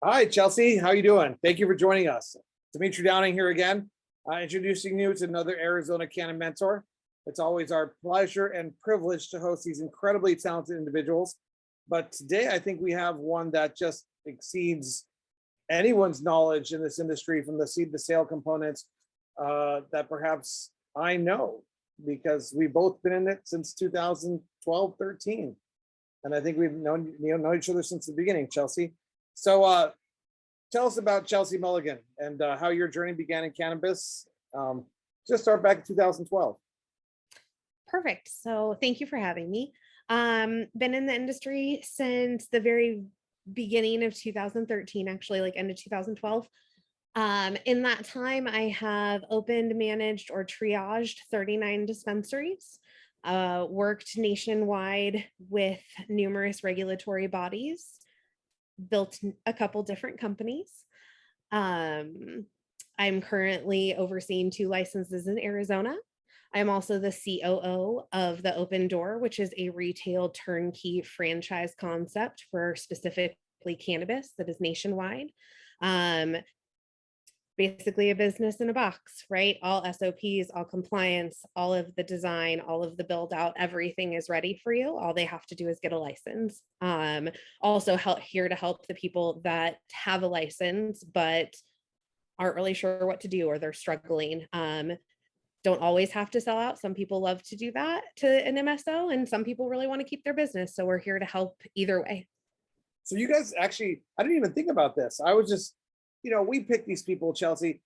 Hi, Chelsea. How are you doing? Thank you for joining us. Dimitri Downing here again, introducing you to another Arizona Cannamentor. It's always our pleasure and privilege to host these incredibly talented individuals. But today, I think we have one that just exceeds anyone's knowledge in this industry, from the seed to sale components that perhaps I know, because we've both been in it since 2012, 13. And I think we've known each other since the beginning, Chelsea. So tell us about Chelsea Mulligan and how your journey began in cannabis. Just start back in 2012. Perfect. So thank you for having me. Been in the industry since the very beginning of 2013, actually, like end of 2012. In that time, I have opened, managed, or triaged 39 dispensaries, worked nationwide with numerous regulatory bodies, built a couple different companies. I'm currently overseeing 2 licenses in Arizona. I'm also the COO of the Open Door, which is a retail turnkey franchise concept for specifically cannabis that is nationwide. Basically a business in a box, right? All SOPs, all compliance, all of the design, all of the build out, everything is ready for you. All they have to do is get a license. Also here to help the people that have a license, but aren't really sure what to do, or they're struggling. Don't always have to sell out. Some people love to do that to an MSO, and some people really want to keep their business. So we're here to help either way. So you guys actually, I didn't even think about this. I was just, we pick these people, Chelsea.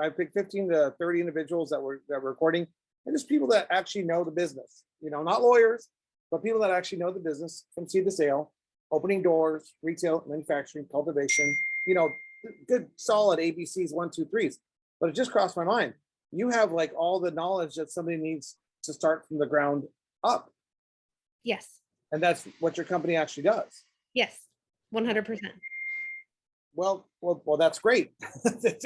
I picked 15 to 30 individuals that were recording, and just people that actually know the business. Not lawyers, but people that actually know the business from seed to sale, opening doors, retail, manufacturing, cultivation. Good solid ABCs, 1, 2, 3s. But it just crossed my mind. You have like all the knowledge that somebody needs to start from the ground up. Yes. And that's what your company actually does. Yes, 100%. Well, that's great.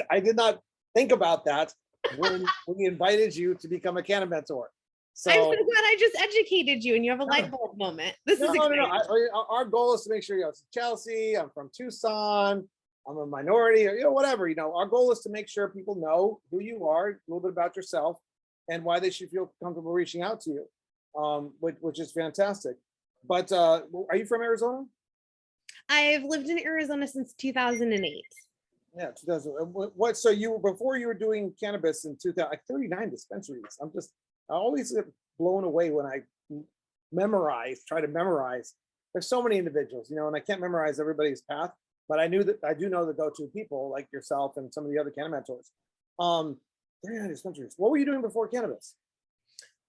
I did not think about that when we invited you to become a Cannamentor. So I'm so glad I just educated you and you have a light bulb moment. This is exciting. No. Our goal is to make sure, it's Chelsea, I'm from Tucson, I'm a minority, or whatever. Our goal is to make sure people know who you are, a little bit about yourself, and why they should feel comfortable reaching out to you, which is fantastic. But are you from Arizona? I've lived in Arizona since 2008. Yeah, 2000. What? So before you were doing cannabis in 2000, like 39 dispensaries. I always get blown away when I try to memorize. There's so many individuals, and I can't memorize everybody's path. But I do know the go-to people like yourself and some of the other Cannamentors. 39 dispensaries. What were you doing before cannabis?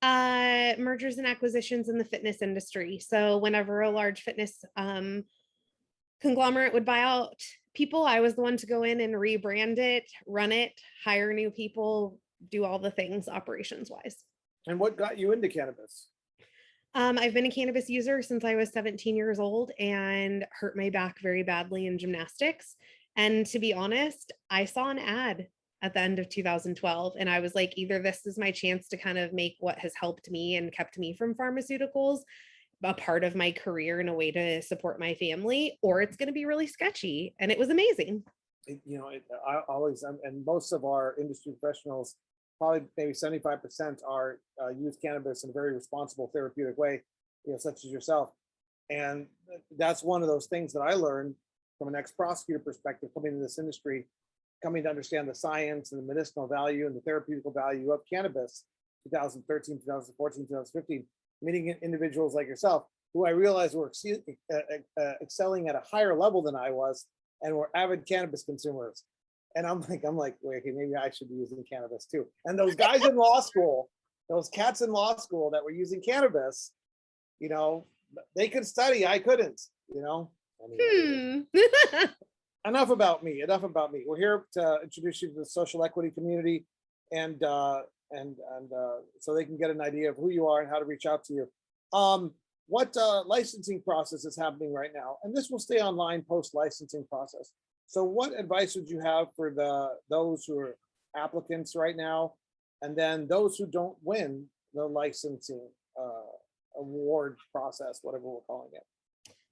Mergers and acquisitions in the fitness industry. So whenever a large fitness conglomerate would buy out people, I was the one to go in and rebrand it, run it, hire new people, do all the things operations wise. And what got you into cannabis? I've been a cannabis user since I was 17 years old and hurt my back very badly in gymnastics. And to be honest, I saw an ad at the end of 2012, and I was like, either this is my chance to kind of make what has helped me and kept me from pharmaceuticals a part of my career in a way to support my family, or it's going to be really sketchy. And it was amazing. I always, and most of our industry professionals, probably maybe 75% are use cannabis in a very responsible therapeutic way, such as yourself. And that's one of those things that I learned from an ex-prosecutor perspective, coming into this industry, coming to understand the science and the medicinal value and the therapeutical value of cannabis, 2013, 2014, 2015, meeting individuals like yourself, who I realized were excelling at a higher level than I was, and were avid cannabis consumers. And I'm like, wait, okay, maybe I should be using cannabis too. And those guys in law school, those cats in law school that were using cannabis, they could study, I couldn't, Enough about me. We're here to introduce you to the social equity community, and so they can get an idea of who you are and how to reach out to you. What licensing process is happening right now? And this will stay online post-licensing process. So what advice would you have for those who are applicants right now, and then those who don't win the licensing award process, whatever we're calling it?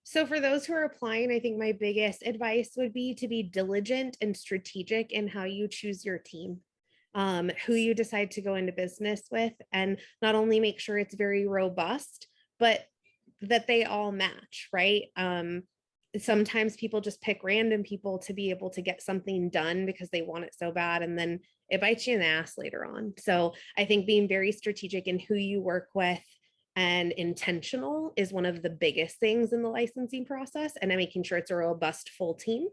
So for those who are applying, I think my biggest advice would be to be diligent and strategic in how you choose your team, who you decide to go into business with, and not only make sure it's very robust, but that they all match, right? Sometimes people just pick random people to be able to get something done because they want it so bad, and then it bites you in the ass later on. So I think being very strategic in who you work with and intentional is one of the biggest things in the licensing process, and making sure it's a robust full team.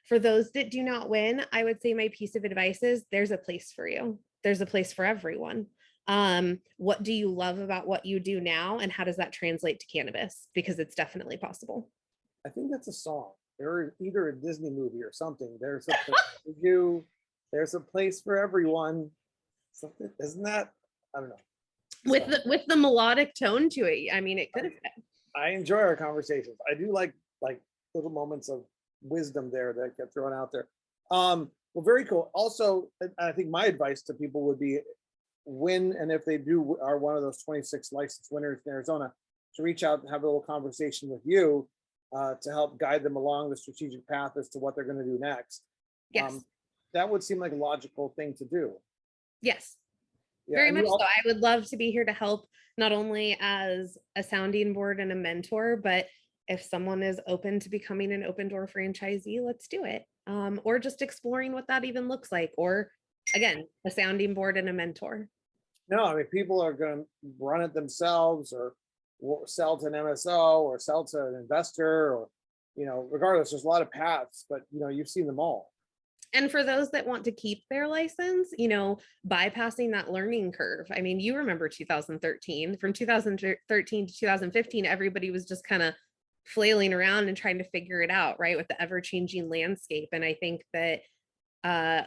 For those that do not win, I would say my piece of advice is there's a place for you. There's a place for everyone. What do you love about what you do now, and how does that translate to cannabis? Because it's definitely possible. I think that's a song, or either a Disney movie or something. There's a place for you. There's a place for everyone. Something, isn't that? I don't know. With the melodic tone to it. I mean, it could have been. I enjoy our conversations. I do like little moments of wisdom there that get thrown out there. Well, very cool. Also, I think my advice to people would be when and if they are one of those 26 licensed winners in Arizona, to reach out and have a little conversation with you to help guide them along the strategic path as to what they're going to do next. Yes. That would seem like a logical thing to do. Yes. Yeah, Very and much you so. I would love to be here to help, not only as a sounding board and a mentor, but if someone is open to becoming an Open Door franchisee, let's do it. Or just exploring what that even looks like, or again, a sounding board and a mentor. No, I mean, people are going to run it themselves, or sell to an MSO, or sell to an investor, or, regardless, there's a lot of paths, but, you've seen them all. And for those that want to keep their license, bypassing that learning curve. I mean, you remember 2013, from 2013 to 2015, everybody was just kind of flailing around and trying to figure it out, right? With the ever-changing landscape. And I think that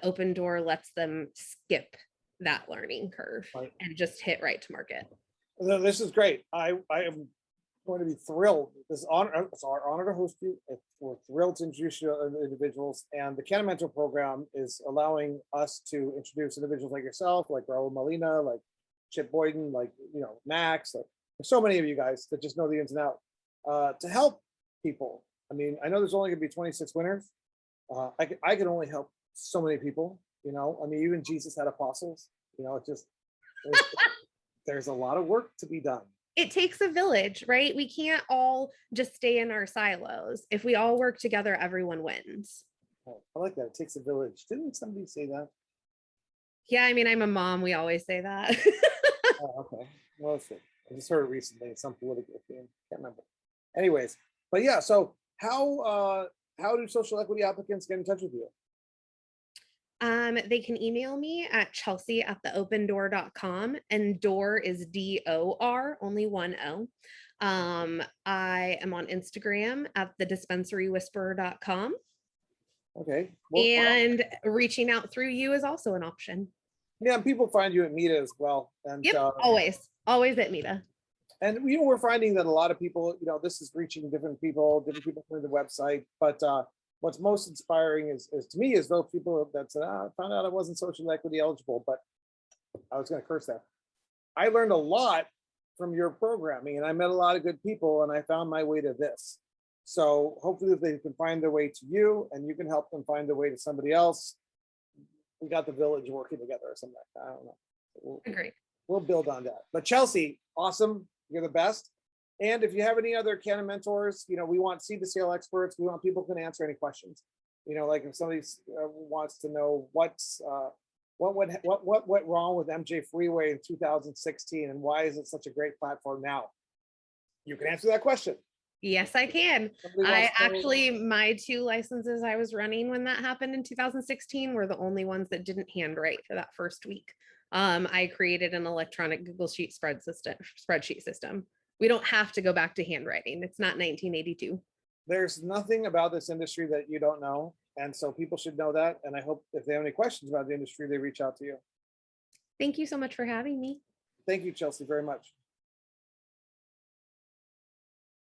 Open Door lets them skip that learning curve, right, and just hit right to market. This is great. I am going to be thrilled. It's our honor to host you. We're thrilled to introduce you to individuals, and the Cannamentor program is allowing us to introduce individuals like yourself, like Raul Molina, like Chip Boyden, like Max. Like, there's so many of you guys that just know the ins and outs to help people. I mean, I know there's only going to be 26 winners. I can only help so many people. I mean, even Jesus had apostles. It just there's a lot of work to be done. It takes a village, right? We can't all just stay in our silos. If we all work together, everyone wins. Oh, I like that. It takes a village. Didn't somebody say that? Yeah, I mean, I'm a mom. We always say that. Oh, okay. Well, let's see. I just heard it recently in some political thing. Can't remember. Anyways, but yeah. So how do social equity applicants get in touch with you? They can email me at chelsea@theopendoor.com, and door is DOR, only one O. I am on Instagram at thedispensarywhisperer.com. Okay. Well, and reaching out through you is also an option. Yeah, people find you at MITA as well. And yep, always at MITA. And we're finding that a lot of people, this is reaching different people through the website, but what's most inspiring is to me is those people that said, I found out I wasn't social equity eligible, but I was going to curse that. I learned a lot from your programming, and I met a lot of good people, and I found my way to this. So hopefully they can find their way to you, and you can help them find their way to somebody else. We got the village working together or something like that. I don't know. Great. We'll build on that. But Chelsea, awesome. You're the best. And if you have any other Cannamentors, we want seed to sale experts. We want people who can answer any questions. Like if somebody wants to know what went wrong with MJ Freeway in 2016 and why is it such a great platform now, you can answer that question. Yes, I can. My 2 licenses I was running when that happened in 2016 were the only ones that didn't handwrite for that first week. I created an electronic Google Sheet spreadsheet system. We don't have to go back to handwriting. It's not 1982. There's nothing about this industry that you don't know. And so people should know that. And I hope if they have any questions about the industry, they reach out to you. Thank you so much for having me. Thank you, Chelsea, very much.